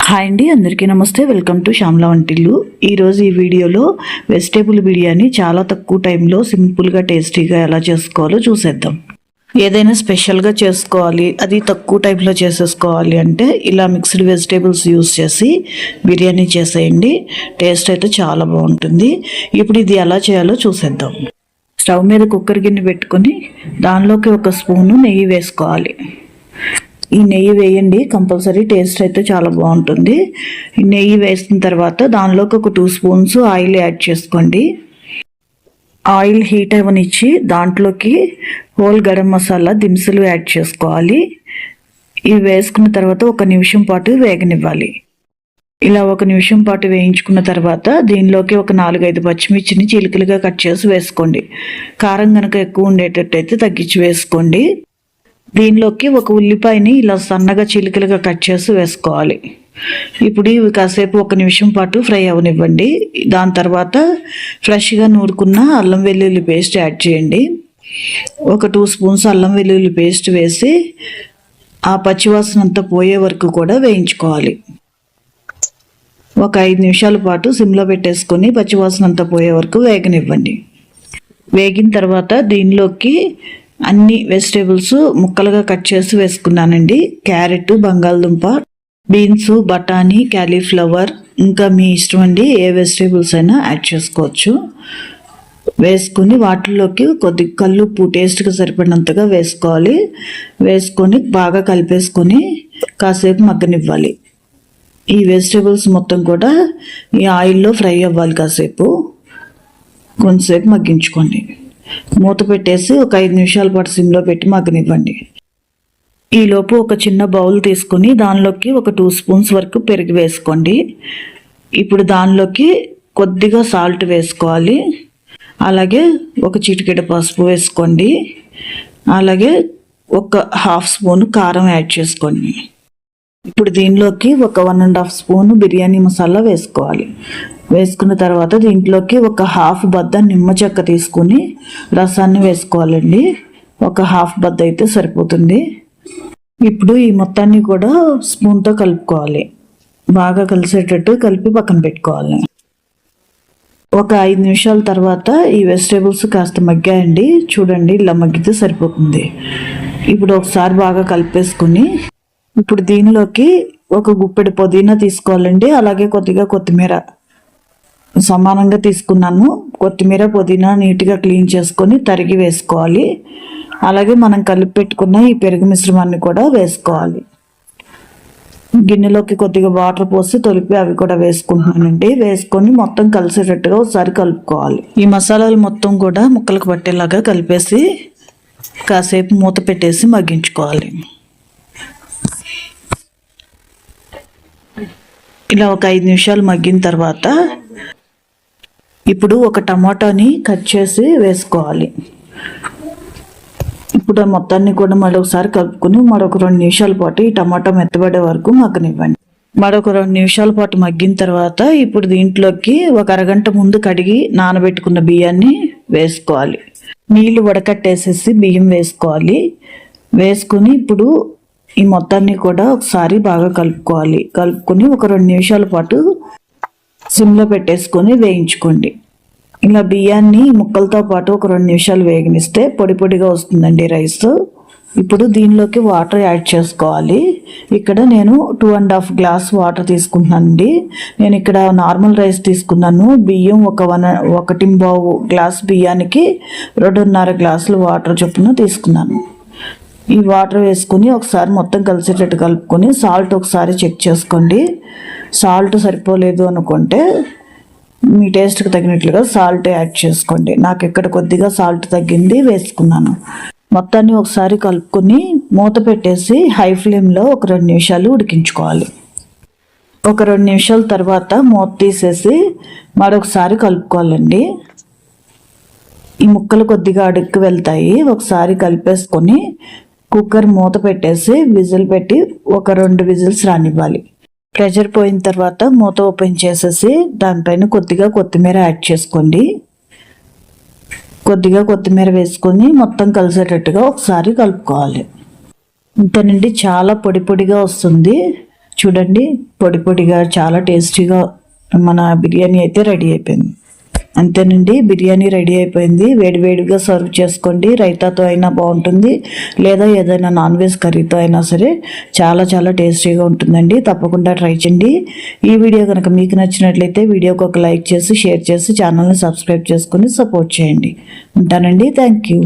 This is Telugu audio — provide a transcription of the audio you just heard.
హాయ్ అండి, అందరికీ నమస్తే. వెల్కమ్ టు శ్యామల వంటిల్లు. ఈరోజు ఈ వీడియోలో వెజిటేబుల్ బిర్యానీ చాలా తక్కువ టైంలో సింపుల్గా టేస్టీగా ఎలా చేసుకోవాలో చూసేద్దాం. ఏదైనా స్పెషల్గా చేసుకోవాలి, అది తక్కువ టైంలో చేసేసుకోవాలి అంటే ఇలా మిక్స్డ్ వెజిటేబుల్స్ యూస్ చేసి బిర్యానీ చేసేయండి. టేస్ట్ అయితే చాలా బాగుంటుంది. ఇప్పుడు ఇది ఎలా చేయాలో చూసేద్దాం. స్టవ్ మీద కుక్కర్ గిన్నె పెట్టుకొని దానిలోకి ఒక స్పూను నెయ్యి వేసుకోవాలి. ఈ నెయ్యి వేయండి, కంపల్సరీ టేస్ట్ అయితే చాలా బాగుంటుంది. ఈ నెయ్యి వేసిన తర్వాత దానిలోకి ఒక 2 స్పూన్స్ ఆయిల్ యాడ్ చేసుకోండి. ఆయిల్ హీట్ అవ్వనిచ్చి దాంట్లోకి హోల్ గరం మసాలా దినుసులు యాడ్ చేసుకోవాలి. ఇవి వేసుకున్న తర్వాత 1 నిమిషం పాటు వేగనివ్వాలి. ఇలా 1 నిమిషం పాటు వేయించుకున్న తర్వాత దీనిలోకి ఒక 4-5 పచ్చిమిర్చిని చీలికలుగా కట్ చేసి వేసుకోండి. కారం కనుక ఎక్కువ ఉండేటట్టయితే తగ్గించి వేసుకోండి. దీనిలోకి ఒక ఉల్లిపాయని ఇలా సన్నగా చీలికలుగా కట్ చేసి వేసుకోవాలి. ఇప్పుడు ఇవి కాసేపు 1 నిమిషం పాటు ఫ్రై అవనివ్వండి. దాని తర్వాత ఫ్రెష్గా నూరుకున్న అల్లం వెల్లుల్లి పేస్ట్ యాడ్ చేయండి. ఒక 2 స్పూన్స్ అల్లం వెల్లుల్లి పేస్ట్ వేసి ఆ పచ్చివాసన అంతా పోయే వరకు కూడా వేయించుకోవాలి. ఒక 5 నిమిషాల పాటు సిమ్లో పెట్టేసుకొని పచ్చివాసన అంతా పోయే వరకు వేగనివ్వండి. వేగిన తర్వాత దీనిలోకి అన్ని వెజిటేబుల్స్ ముక్కలుగా కట్ చేసి వేసుకున్నానండి. క్యారెట్, బంగాళదుంప, బీన్స్, బఠానీ, క్యాలీఫ్లవర్, ఇంకా మీ ఇష్టం అండి, ఏ వెజిటేబుల్స్ అయినా యాడ్ చేసుకోవచ్చు. వేసుకొని వాటిల్లోకి కొద్ది కల్లుప్పు టేస్ట్గా సరిపడినంతగా వేసుకోవాలి. వేసుకొని బాగా కలిపేసుకొని కాసేపు మగ్గనివ్వాలి. ఈ వెజిటేబుల్స్ మొత్తం కూడా ఈ ఆయిల్లో ఫ్రై అవ్వాలి. కాసేపు కొంతసేపు మగ్గించుకోండి. మూత పెట్టేసి ఒక 5 నిమిషాల పాటు సిమ్లో పెట్టి మగ్గనివ్వండి. ఈలోపు ఒక చిన్న బౌల్ తీసుకుని దానిలోకి ఒక 2 స్పూన్స్ వరకు పెరుగు వేసుకోండి. ఇప్పుడు దానిలోకి కొద్దిగా సాల్ట్ వేసుకోవాలి. అలాగే ఒక చిటికెడు పసుపు వేసుకోండి. అలాగే ఒక 1/2 స్పూన్ కారం యాడ్ చేసుకోండి. ఇప్పుడు దీనిలోకి ఒక 1.5 స్పూన్ బిర్యానీ మసాలా వేసుకోవాలి. వేసుకున్న తర్వాత దీంట్లోకి ఒక 1/2 బద్ద నిమ్మ చెక్క తీసుకుని రసాన్ని వేసుకోవాలండి. ఒక 1/2 బద్ద అయితే సరిపోతుంది. ఇప్పుడు ఈ మొత్తాన్ని కూడా స్పూన్తో కలుపుకోవాలి. బాగా కలిసేటట్టు కలిపి పక్కన పెట్టుకోవాలి. ఒక 5 నిమిషాల తర్వాత ఈ వెజిటేబుల్స్ కాస్త మగ్గాయండి. చూడండి, ఇలా మగ్గితే సరిపోతుంది. ఇప్పుడు ఒకసారి బాగా కలిపేసుకుని ఇప్పుడు దీనిలోకి ఒక గుప్పెడు పుదీనా తీసుకోవాలండి. అలాగే కొద్దిగా కొత్తిమీర సమానంగా తీసుకున్నాను. కొత్తిమీర, పుదీనా నీట్గా క్లీన్ చేసుకొని తరిగి వేసుకోవాలి. అలాగే మనం కలిపి పెట్టుకున్న ఈ పెరుగు మిశ్రమాన్ని కూడా వేసుకోవాలి. గిన్నెలోకి కొద్దిగా వాటర్ పోసి తొలిపి అవి కూడా వేసుకుంటున్నానండి. వేసుకొని మొత్తం కలిసేటట్టుగా ఒకసారి కలుపుకోవాలి. ఈ మసాలాలు మొత్తం కూడా ముక్కలకు పట్టేలాగా కలిపేసి కాసేపు మూత పెట్టేసి మగ్గించుకోవాలి. ఇలా ఒక 5 నిమిషాలు మగ్గిన తర్వాత ఇప్పుడు ఒక టమాటాని కట్ చేసి వేసుకోవాలి. ఇప్పుడు ఆ మొత్తాన్ని కూడా మరొకసారి కలుపుకొని మరొక 2 నిమిషాల పాటు ఈ టమాటా మెత్తబడే వరకు మగ్గనివ్వండి. మరొక 2 నిమిషాల పాటు మగ్గిన తర్వాత ఇప్పుడు దీంట్లోకి ఒక అరగంట ముందు కడిగి నానబెట్టుకున్న బియ్యాన్ని వేసుకోవాలి. నీళ్లు వడకట్టేసేసి బియ్యం వేసుకోవాలి. వేసుకొని ఇప్పుడు ఈ మొత్తాన్ని కూడా ఒకసారి బాగా కలుపుకోవాలి. కలుపుకొని ఒక 2 నిమిషాల పాటు సిమ్లో పెట్టేసుకొని వేయించుకోండి. ఇలా బియ్యాన్ని ముక్కలతో పాటు ఒక 2 నిమిషాలు వేగనిస్తే పొడి పొడిగా వస్తుందండి రైస్. ఇప్పుడు దీనిలోకి వాటర్ యాడ్ చేసుకోవాలి. ఇక్కడ నేను 2.5 గ్లాస్ వాటర్ తీసుకుంటున్నానండి. నేను ఇక్కడ నార్మల్ రైస్ తీసుకున్నాను. బియ్యం ఒక 1.5 గ్లాస్ బియ్యానికి 2.5 గ్లాసులు వాటర్ చొప్పున తీసుకున్నాను. ఈ వాటర్ వేసుకుని ఒకసారి మొత్తం కలిసేటట్టు కలుపుకొని సాల్ట్ ఒకసారి చెక్ చేసుకోండి. సాల్ట్ సరిపోలేదు అనుకుంటే మీ టేస్ట్కి తగినట్లుగా సాల్ట్ యాడ్ చేసుకోండి. నాకు ఇక్కడ కొద్దిగా సాల్ట్ తగ్గింది, వేసుకున్నాను. మొత్తాన్ని ఒకసారి కలుపుకొని మూత పెట్టేసి హై ఫ్లేమ్లో ఒక 2 నిమిషాలు ఉడికించుకోవాలి. ఒక 2 నిమిషాల తర్వాత మూత తీసేసి మరొకసారి కలుపుకోవాలండి. ఈ ముక్కలు కొద్దిగా అడుక్కు వెళ్తాయి. ఒకసారి కలిపేసుకొని కుక్కర్ మూత పెట్టేసి విజిల్ పెట్టి ఒక 2 విజిల్స్ రానివ్వాలి. ప్రెషర్ పోయిన తర్వాత మూత ఓపెన్ చేసేసి దానిపైన కొద్దిగా కొత్తిమీర యాడ్ చేసుకోండి. కొద్దిగా కొత్తిమీర వేసుకొని మొత్తం కలిసేటట్టుగా ఒకసారి కలుపుకోవాలి. ఇంతేనండి, చాలా పొడి పొడిగా వస్తుంది. చూడండి, పొడి పొడిగా చాలా టేస్టీగా మన బిర్యానీ అయితే రెడీ అయిపోయింది. అంతేనండి, బిర్యానీ రెడీ అయిపోయింది. వేడివేడిగా సర్వ్ చేసుకోండి. రైతాతో అయినా బాగుంటుంది, లేదా ఏదైనా నాన్ వెజ్ కర్రీతో అయినా సరే చాలా చాలా టేస్టీగా ఉంటుందండి. తప్పకుండా ట్రై చేయండి. ఈ వీడియో కనుక మీకు నచ్చినట్లయితే వీడియోకి ఒక లైక్ చేసి షేర్ చేసి ఛానల్ని సబ్స్క్రైబ్ చేసుకొని సపోర్ట్ చేయండి. ఉంటానండి. Thank you.